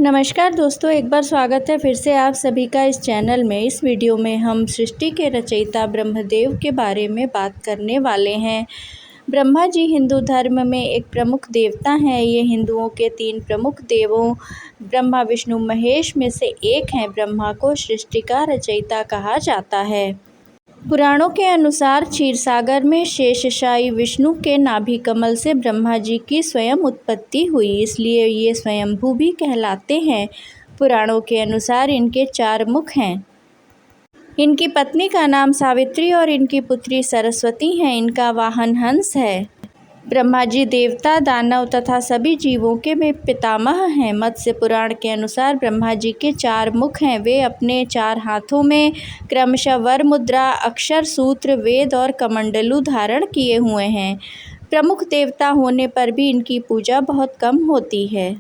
नमस्कार दोस्तों, एक बार स्वागत है फिर से आप सभी का इस चैनल में। इस वीडियो में हम सृष्टि के रचयिता ब्रह्मदेव के बारे में बात करने वाले हैं। ब्रह्मा जी हिंदू धर्म में एक प्रमुख देवता हैं। ये हिंदुओं के 3 प्रमुख देवों ब्रह्मा विष्णु महेश में से एक हैं। ब्रह्मा को सृष्टि का रचयिता कहा जाता है। पुराणों के अनुसार क्षीरसागर में शेषशायी विष्णु के नाभि कमल से ब्रह्मा जी की स्वयं उत्पत्ति हुई, इसलिए ये स्वयंभू भी कहलाते हैं। पुराणों के अनुसार इनके 4 मुख हैं। इनकी पत्नी का नाम सावित्री और इनकी पुत्री सरस्वती है। इनका वाहन हंस है। ब्रह्मा जी देवता, दानव तथा सभी जीवों के में पितामह हैं। मत्स्य पुराण के अनुसार ब्रह्मा जी के 4 मुख हैं। वे अपने 4 हाथों में क्रमशः वर मुद्रा, अक्षर सूत्र, वेद और कमंडलू धारण किए हुए हैं। प्रमुख देवता होने पर भी इनकी पूजा बहुत कम होती है।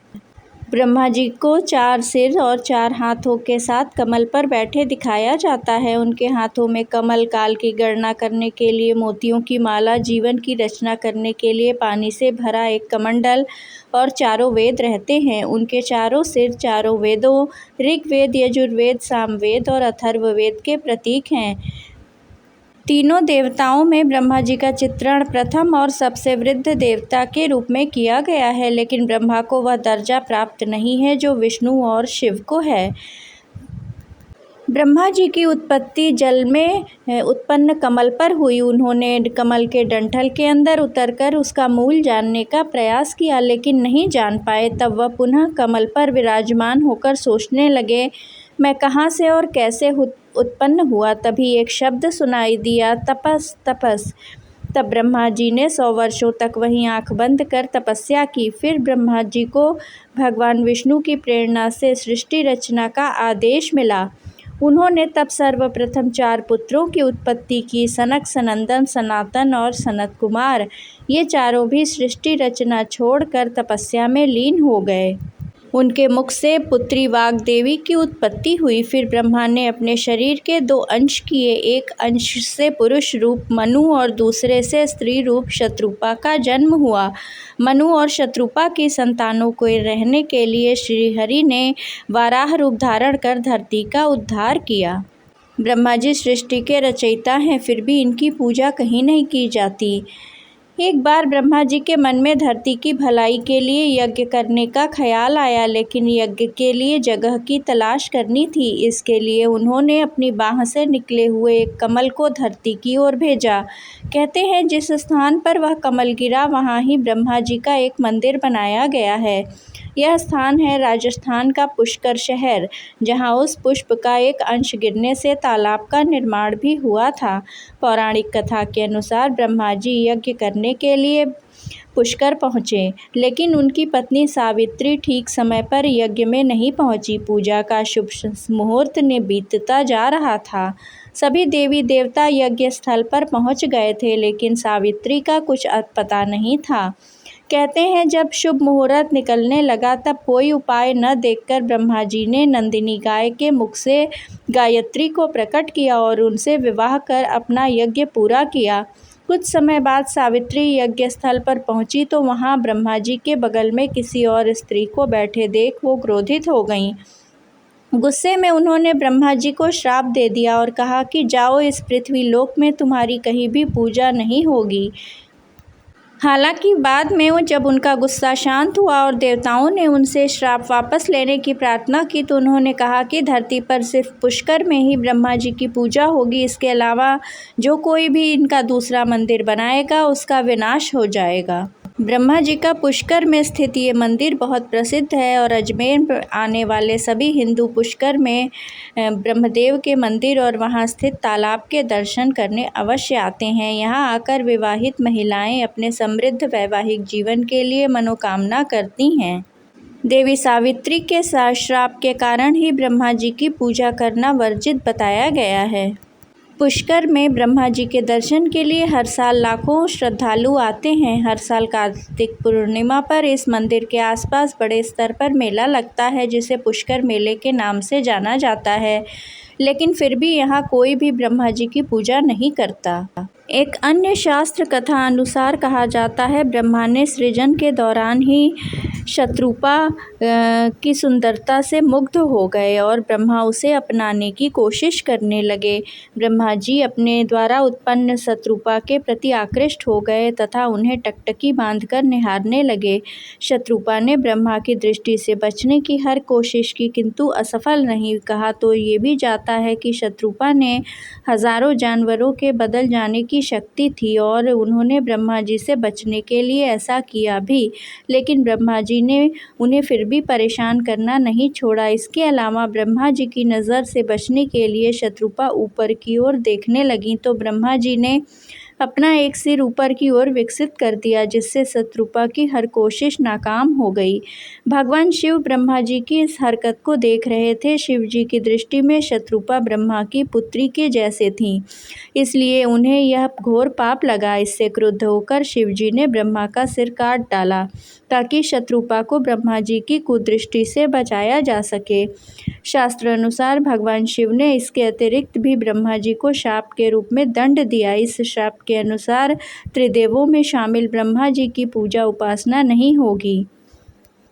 ब्रह्मा जी को 4 सिर और 4 हाथों के साथ कमल पर बैठे दिखाया जाता है। उनके हाथों में कमल, काल की गणना करने के लिए मोतियों की माला, जीवन की रचना करने के लिए पानी से भरा एक कमंडल और 4 वेद रहते हैं। उनके चारों सिर 4 वेदों ऋग्वेद, यजुर्वेद, सामवेद और अथर्ववेद के प्रतीक हैं। तीनों देवताओं में ब्रह्मा जी का चित्रण प्रथम और सबसे वृद्ध देवता के रूप में किया गया है, लेकिन ब्रह्मा को वह दर्जा प्राप्त नहीं है जो विष्णु और शिव को है। ब्रह्मा जी की उत्पत्ति जल में उत्पन्न कमल पर हुई। उन्होंने कमल के डंठल के अंदर उतरकर उसका मूल जानने का प्रयास किया, लेकिन नहीं जान पाए। तब वह पुनः कमल पर विराजमान होकर सोचने लगे, मैं कहाँ से और कैसे उत्पन्न हुआ। तभी एक शब्द सुनाई दिया, तपस तपस। तब ब्रह्मा जी ने 100 वर्षों तक वहीं आंख बंद कर तपस्या की। फिर ब्रह्मा जी को भगवान विष्णु की प्रेरणा से सृष्टि रचना का आदेश मिला। उन्होंने तब सर्वप्रथम 4 पुत्रों की उत्पत्ति की, सनक, सनंदन, सनातन और सनत कुमार। ये चारों भी सृष्टि रचना छोड़कर तपस्या में लीन हो गए। उनके मुख से पुत्री वाग्देवी की उत्पत्ति हुई। फिर ब्रह्मा ने अपने शरीर के 2 अंश किए। एक अंश से पुरुष रूप मनु और दूसरे से स्त्री रूप शत्रुपा का जन्म हुआ। मनु और शत्रुपा की संतानों को रहने के लिए श्रीहरि ने वाराह रूप धारण कर धरती का उद्धार किया। ब्रह्मा जी सृष्टि के रचयिता हैं, फिर भी इनकी पूजा कहीं नहीं की जाती। एक बार ब्रह्मा जी के मन में धरती की भलाई के लिए यज्ञ करने का ख्याल आया, लेकिन यज्ञ के लिए जगह की तलाश करनी थी। इसके लिए उन्होंने अपनी बाह से निकले हुए एक कमल को धरती की ओर भेजा। कहते हैं जिस स्थान पर वह कमल गिरा वहाँ ही ब्रह्मा जी का एक मंदिर बनाया गया है। यह स्थान है राजस्थान का पुष्कर शहर, जहाँ उस पुष्प का एक अंश गिरने से तालाब का निर्माण भी हुआ था। पौराणिक कथा के अनुसार ब्रह्मा जी यज्ञ करने के लिए पुष्कर पहुँचे, लेकिन उनकी पत्नी सावित्री ठीक समय पर यज्ञ में नहीं पहुँची। पूजा का शुभ मुहूर्त ने बीतता जा रहा था। सभी देवी देवता यज्ञ स्थल पर पहुँच गए थे, लेकिन सावित्री का कुछ पता नहीं था। कहते हैं जब शुभ मुहूर्त निकलने लगा, तब कोई उपाय न देखकर ब्रह्मा जी ने नंदिनी गाय के मुख से गायत्री को प्रकट किया और उनसे विवाह कर अपना यज्ञ पूरा किया। कुछ समय बाद सावित्री यज्ञ स्थल पर पहुंची तो वहां ब्रह्मा जी के बगल में किसी और स्त्री को बैठे देख वो क्रोधित हो गईं। गुस्से में उन्होंने ब्रह्मा जी को श्राप दे दिया और कहा कि जाओ, इस पृथ्वी लोक में तुम्हारी कहीं भी पूजा नहीं होगी। हालांकि बाद में जब उनका गुस्सा शांत हुआ और देवताओं ने उनसे श्राप वापस लेने की प्रार्थना की, तो उन्होंने कहा कि धरती पर सिर्फ पुष्कर में ही ब्रह्मा जी की पूजा होगी। इसके अलावा जो कोई भी इनका दूसरा मंदिर बनाएगा उसका विनाश हो जाएगा। ब्रह्मा जी का पुष्कर में स्थित ये मंदिर बहुत प्रसिद्ध है और अजमेर आने वाले सभी हिंदू पुष्कर में ब्रह्मदेव के मंदिर और वहां स्थित तालाब के दर्शन करने अवश्य आते हैं। यहां आकर विवाहित महिलाएं अपने समृद्ध वैवाहिक जीवन के लिए मनोकामना करती हैं। देवी सावित्री के श्राप के कारण ही ब्रह्मा जी की पूजा करना वर्जित बताया गया है। पुष्कर में ब्रह्मा जी के दर्शन के लिए हर साल लाखों श्रद्धालु आते हैं। हर साल कार्तिक पूर्णिमा पर इस मंदिर के आसपास बड़े स्तर पर मेला लगता है, जिसे पुष्कर मेले के नाम से जाना जाता है, लेकिन फिर भी यहाँ कोई भी ब्रह्मा जी की पूजा नहीं करता। एक अन्य शास्त्र कथा अनुसार कहा जाता है ब्रह्मा ने सृजन के दौरान ही शत्रुपा की सुंदरता से मुग्ध हो गए और ब्रह्मा उसे अपनाने की कोशिश करने लगे। ब्रह्मा जी अपने द्वारा उत्पन्न शत्रुपा के प्रति आकृष्ट हो गए तथा उन्हें टकटकी बांधकर निहारने लगे। शत्रुपा ने ब्रह्मा की दृष्टि से बचने की हर कोशिश की किंतु असफल रही। कहा तो ये भी जाता है कि शत्रुपा ने हजारों जानवरों के बदल जाने की शक्ति थी और उन्होंने ब्रह्मा जी से बचने के लिए ऐसा किया भी, लेकिन ब्रह्मा जी ने उन्हें फिर भी परेशान करना नहीं छोड़ा। इसके अलावा ब्रह्मा जी की नज़र से बचने के लिए शत्रुपा ऊपर की ओर देखने लगी तो ब्रह्मा जी ने अपना एक सिर ऊपर की ओर विकसित कर दिया, जिससे शत्रुपा की हर कोशिश नाकाम हो गई। भगवान शिव ब्रह्मा जी की इस हरकत को देख रहे थे। शिव जी की दृष्टि में शत्रुपा ब्रह्मा की पुत्री के जैसे थीं, इसलिए उन्हें यह घोर पाप लगा। इससे क्रुद्ध होकर शिव जी ने ब्रह्मा का सिर काट डाला ताकि शत्रुपा को ब्रह्मा जी की कुदृष्टि से बचाया जा सके। शास्त्र अनुसार भगवान शिव ने इसके अतिरिक्त भी ब्रह्मा जी को शाप के रूप में दंड दिया। इस शाप के अनुसार त्रिदेवों में शामिल ब्रह्मा जी की पूजा उपासना नहीं होगी।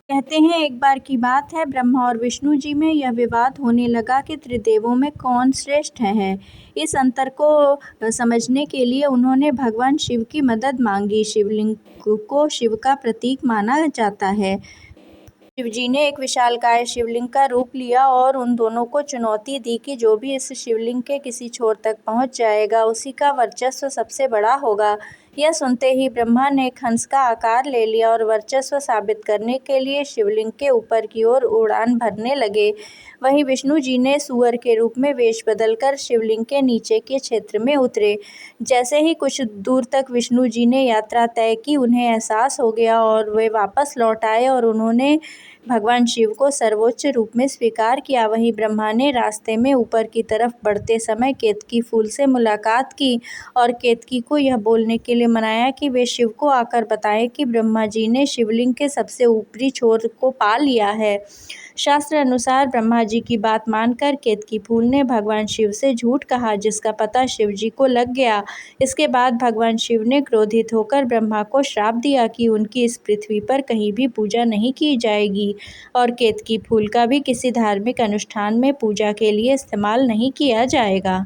कहते हैं एक बार की बात है, ब्रह्मा और विष्णु जी में यह विवाद होने लगा कि त्रिदेवों में कौन श्रेष्ठ है। इस अंतर को समझने के लिए उन्होंने भगवान शिव की मदद मांगी। शिवलिंग को शिव का प्रतीक माना जाता है। शिवजी ने एक विशालकाय शिवलिंग का रूप लिया और उन दोनों को चुनौती दी कि जो भी इस शिवलिंग के किसी छोर तक पहुंच जाएगा उसी का वर्चस्व सबसे बड़ा होगा। यह सुनते ही ब्रह्मा ने एक हंस का आकार ले लिया और वर्चस्व साबित करने के लिए शिवलिंग के ऊपर की ओर उड़ान भरने लगे। वहीं विष्णु जी ने सूअर के रूप में वेश बदलकर शिवलिंग के नीचे के क्षेत्र में उतरे। जैसे ही कुछ दूर तक विष्णु जी ने यात्रा तय की, उन्हें एहसास हो गया और वे वापस लौट आए और उन्होंने भगवान शिव को सर्वोच्च रूप में स्वीकार किया। वहीं ब्रह्मा ने रास्ते में ऊपर की तरफ बढ़ते समय केतकी फूल से मुलाकात की और केतकी को यह बोलने के लिए मनाया कि वे शिव को आकर बताएं कि ब्रह्मा जी ने शिवलिंग के सबसे ऊपरी छोर को पा लिया है। शास्त्र अनुसार ब्रह्मा जी की बात मानकर केतकी फूल ने भगवान शिव से झूठ कहा, जिसका पता शिव जी को लग गया। इसके बाद भगवान शिव ने क्रोधित होकर ब्रह्मा को श्राप दिया कि उनकी इस पृथ्वी पर कहीं भी पूजा नहीं की जाएगी और केतकी फूल का भी किसी धार्मिक अनुष्ठान में पूजा के लिए इस्तेमाल नहीं किया जाएगा।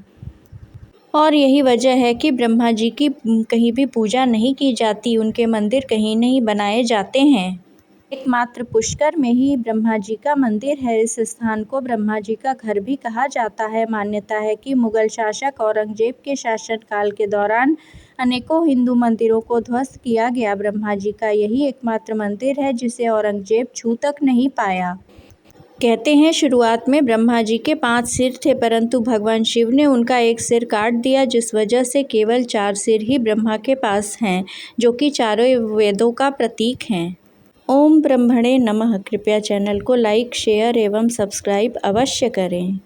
और यही वजह है कि ब्रह्मा जी की कहीं भी पूजा नहीं की जाती, उनके मंदिर कहीं नहीं बनाए जाते हैं। एकमात्र पुष्कर में ही ब्रह्मा जी का मंदिर है। इस स्थान को ब्रह्मा जी का घर भी कहा जाता है। मान्यता है कि मुगल शासक औरंगजेब के शासनकाल के दौरान अनेकों हिंदू मंदिरों को ध्वस्त किया गया। ब्रह्मा जी का यही एकमात्र मंदिर है जिसे औरंगजेब छू तक नहीं पाया। कहते हैं शुरुआत में ब्रह्मा जी के 5 सिर थे, परंतु भगवान शिव ने उनका एक सिर काट दिया, जिस वजह से केवल 4 सिर ही ब्रह्मा के पास हैं, जो कि चारों वेदों का प्रतीक हैं। ओम ब्रह्मणे नमः। कृपया चैनल को लाइक, शेयर एवं सब्सक्राइब अवश्य करें।